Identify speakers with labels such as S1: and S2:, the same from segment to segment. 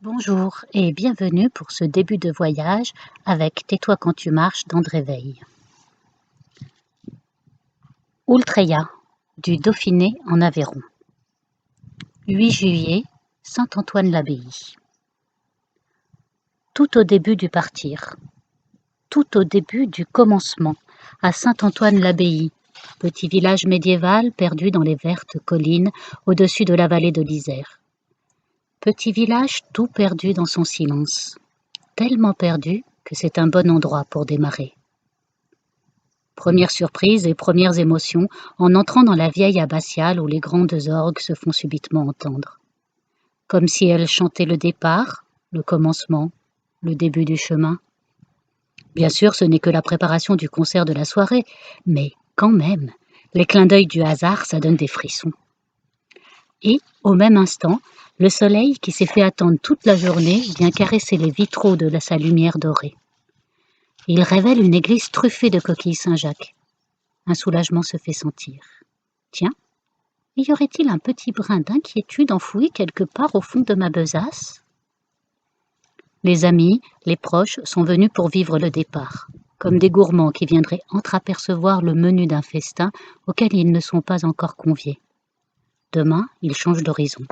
S1: Bonjour et bienvenue pour ce début de voyage avec Tais-toi quand tu marches d'André Veil. Oultreya, du Dauphiné en Aveyron. 8 juillet, Saint-Antoine-l'Abbaye. Tout au début du partir, tout au début du commencement, à Saint-Antoine-l'Abbaye, petit village médiéval perdu dans les vertes collines au-dessus de la vallée de l'Isère. Petit village tout perdu dans son silence, tellement perdu que c'est un bon endroit pour démarrer. Première surprise et premières émotions en entrant dans la vieille abbatiale où les grandes orgues se font subitement entendre. Comme si elles chantaient le départ, le commencement, le début du chemin. Bien sûr, ce n'est que la préparation du concert de la soirée, mais quand même, les clins d'œil du hasard, ça donne des frissons. Et, au même instant, le soleil qui s'est fait attendre toute la journée vient caresser les vitraux de sa lumière dorée. Il révèle une église truffée de coquilles Saint-Jacques. Un soulagement se fait sentir. Tiens, y aurait-il un petit brin d'inquiétude enfoui quelque part au fond de ma besace? Les amis, les proches sont venus pour vivre le départ, comme des gourmands qui viendraient entreapercevoir le menu d'un festin auquel ils ne sont pas encore conviés. Demain, ils changent d'horizon.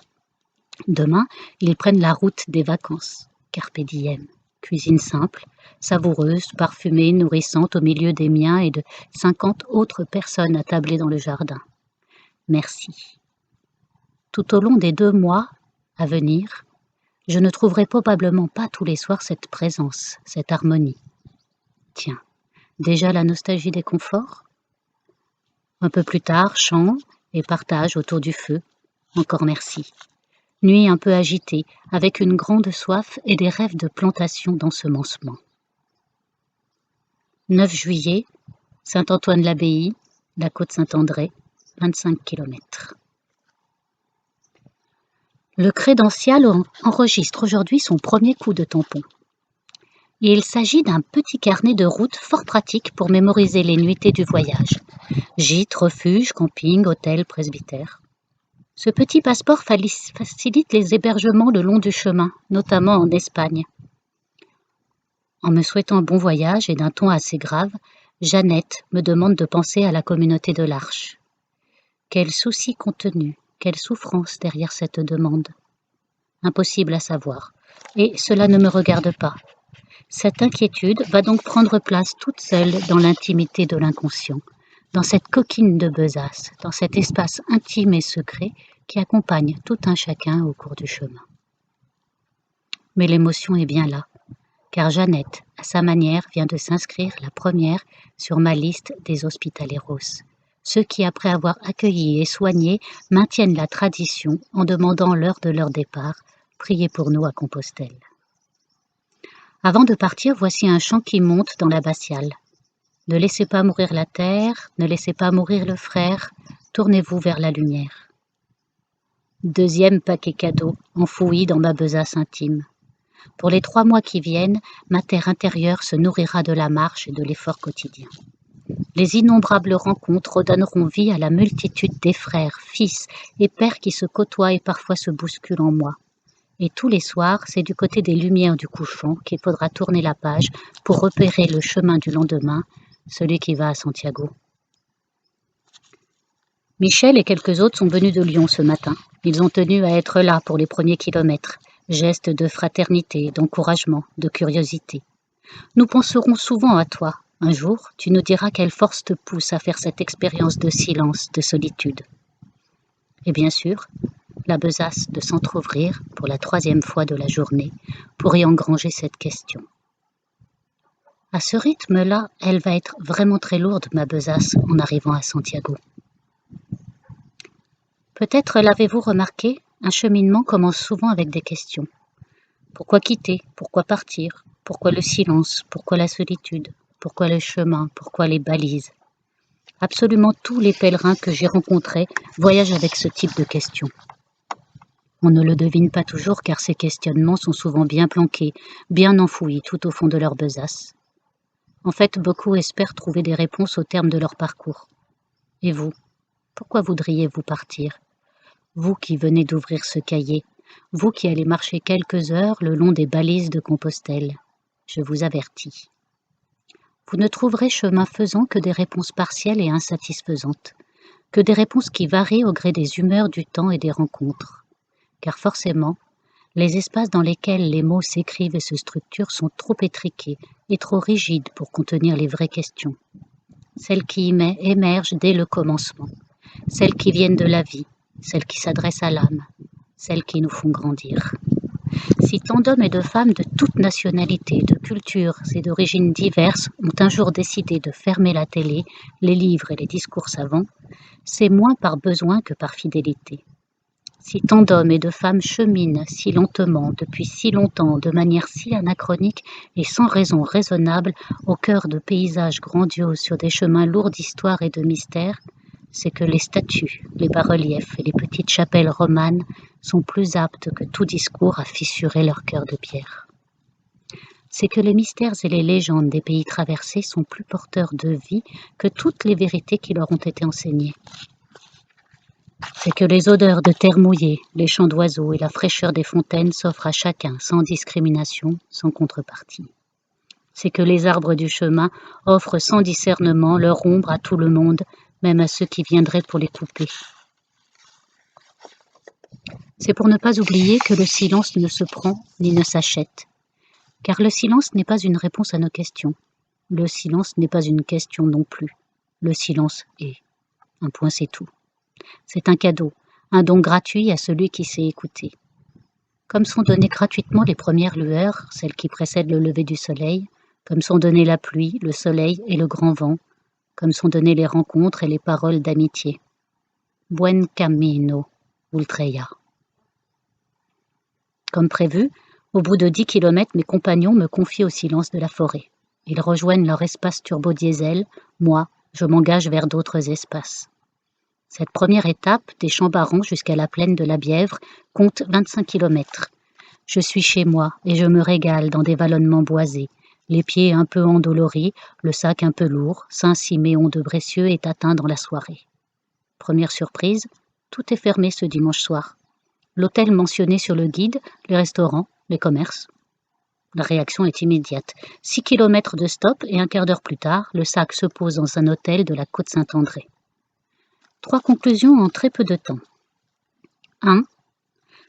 S1: Demain, ils prennent la route des vacances, carpe diem. Cuisine simple, savoureuse, parfumée, nourrissante au milieu des miens et de 50 autres personnes attablées dans le jardin. Merci. Tout au long des 2 mois à venir, je ne trouverai probablement pas tous les soirs cette présence, cette harmonie. Tiens, déjà la nostalgie des conforts? Un peu plus tard, chant et partage autour du feu. Encore merci. Nuit un peu agitée, avec une grande soif et des rêves de plantation d'ensemencement. 9 juillet, Saint-Antoine-l'Abbaye, la côte Saint-André, 25 km. Le crédential enregistre aujourd'hui son premier coup de tampon. Il s'agit d'un petit carnet de route fort pratique pour mémoriser les nuitées du voyage. Gîtes, refuges, camping, hôtels, presbytères. Ce petit passeport facilite les hébergements le long du chemin, notamment en Espagne. En me souhaitant bon voyage et d'un ton assez grave, Jeannette me demande de penser à la communauté de l'Arche. Quel souci contenu, quelle souffrance derrière cette demande. Impossible à savoir, et cela ne me regarde pas. Cette inquiétude va donc prendre place toute seule dans l'intimité de l'inconscient, dans cette coquine de besace, dans cet espace intime et secret qui accompagne tout un chacun au cours du chemin. Mais l'émotion est bien là, car Jeannette, à sa manière, vient de s'inscrire la première sur ma liste des hospitaleros, ceux qui, après avoir accueilli et soigné, maintiennent la tradition en demandant l'heure de leur départ, priez pour nous à Compostelle. Avant de partir, voici un chant qui monte dans l'abbatiale. Ne laissez pas mourir la terre, ne laissez pas mourir le frère, tournez-vous vers la lumière. Deuxième paquet cadeau, enfoui dans ma besace intime. Pour les 3 mois qui viennent, ma terre intérieure se nourrira de la marche et de l'effort quotidien. Les innombrables rencontres redonneront vie à la multitude des frères, fils et pères qui se côtoient et parfois se bousculent en moi. Et tous les soirs, c'est du côté des lumières du couchant qu'il faudra tourner la page pour repérer le chemin du lendemain, celui qui va à Santiago. Michel et quelques autres sont venus de Lyon ce matin. Ils ont tenu à être là pour les premiers kilomètres. Geste de fraternité, d'encouragement, de curiosité. Nous penserons souvent à toi. Un jour, tu nous diras quelle force te pousse à faire cette expérience de silence, de solitude. Et bien sûr, la besace de s'entr'ouvrir pour la 3e fois de la journée pour y engranger cette question. À ce rythme-là, elle va être vraiment très lourde, ma besace, en arrivant à Santiago. Peut-être l'avez-vous remarqué, un cheminement commence souvent avec des questions. Pourquoi quitter? Pourquoi partir? Pourquoi le silence? Pourquoi la solitude? Pourquoi le chemin? Pourquoi les balises? Absolument tous les pèlerins que j'ai rencontrés voyagent avec ce type de questions. On ne le devine pas toujours car ces questionnements sont souvent bien planqués, bien enfouis tout au fond de leur besace. En fait, beaucoup espèrent trouver des réponses au terme de leur parcours. Et vous, pourquoi voudriez-vous partir? Vous qui venez d'ouvrir ce cahier, vous qui allez marcher quelques heures le long des balises de Compostelle. Je vous avertis. Vous ne trouverez chemin faisant que des réponses partielles et insatisfaisantes, que des réponses qui varient au gré des humeurs du temps et des rencontres. Car forcément, les espaces dans lesquels les mots s'écrivent et se structurent sont trop étriqués et trop rigides pour contenir les vraies questions. Celles qui émergent dès le commencement, celles qui viennent de la vie, celles qui s'adressent à l'âme, celles qui nous font grandir. Si tant d'hommes et de femmes de toutes nationalités, de cultures et d'origines diverses ont un jour décidé de fermer la télé, les livres et les discours savants, c'est moins par besoin que par fidélité. Si tant d'hommes et de femmes cheminent si lentement, depuis si longtemps, de manière si anachronique et sans raison raisonnable, au cœur de paysages grandioses sur des chemins lourds d'histoire et de mystère, c'est que les statues, les bas-reliefs et les petites chapelles romanes sont plus aptes que tout discours à fissurer leur cœur de pierre. C'est que les mystères et les légendes des pays traversés sont plus porteurs de vie que toutes les vérités qui leur ont été enseignées. C'est que les odeurs de terre mouillée, les chants d'oiseaux et la fraîcheur des fontaines s'offrent à chacun sans discrimination, sans contrepartie. C'est que les arbres du chemin offrent sans discernement leur ombre à tout le monde, même à ceux qui viendraient pour les couper. C'est pour ne pas oublier que le silence ne se prend ni ne s'achète. Car le silence n'est pas une réponse à nos questions. Le silence n'est pas une question non plus. Le silence est. Un point, c'est tout. C'est un cadeau, un don gratuit à celui qui sait écouter. Comme sont données gratuitement les premières lueurs, celles qui précèdent le lever du soleil, comme sont données la pluie, le soleil et le grand vent, comme sont données les rencontres et les paroles d'amitié. Buen camino, Ultreya. Comme prévu, au bout de 10 kilomètres, mes compagnons me confient au silence de la forêt. Ils rejoignent leur espace turbo-diesel, moi, je m'engage vers d'autres espaces. Cette première étape, des Champs-Barons jusqu'à la plaine de la Bièvre, compte 25 kilomètres. Je suis chez moi et je me régale dans des vallonnements boisés, les pieds un peu endoloris, le sac un peu lourd, Saint-Siméon de Brécieux est atteint dans la soirée. Première surprise, tout est fermé ce dimanche soir. L'hôtel mentionné sur le guide, les restaurants, les commerces. La réaction est immédiate. 6 kilomètres de stop et un quart d'heure plus tard, le sac se pose dans un hôtel de la côte Saint-André. 3 conclusions en très peu de temps. 1.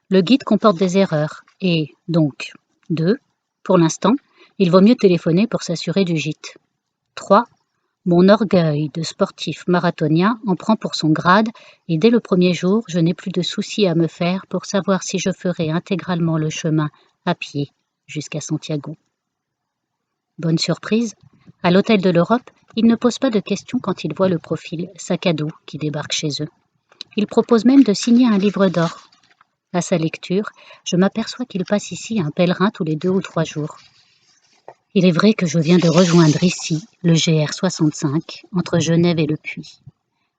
S1: Le guide comporte des erreurs et, donc, 2. Pour l'instant, il vaut mieux téléphoner pour s'assurer du gîte. 3. Mon orgueil de sportif marathonien en prend pour son grade et dès le premier jour, je n'ai plus de soucis à me faire pour savoir si je ferai intégralement le chemin à pied jusqu'à Santiago. Bonne surprise, à l'hôtel de l'Europe, ils ne posent pas de questions quand ils voient le profil sac à dos qui débarque chez eux. Ils proposent même de signer un livre d'or. À sa lecture, je m'aperçois qu'il passe ici un pèlerin tous les 2 ou 3 jours. Il est vrai que je viens de rejoindre ici le GR 65 entre Genève et Le Puy.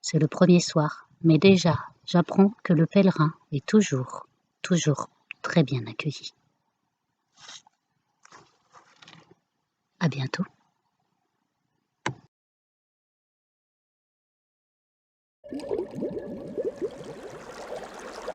S1: C'est le premier soir, mais déjà, j'apprends que le pèlerin est toujours très bien accueilli. À bientôt.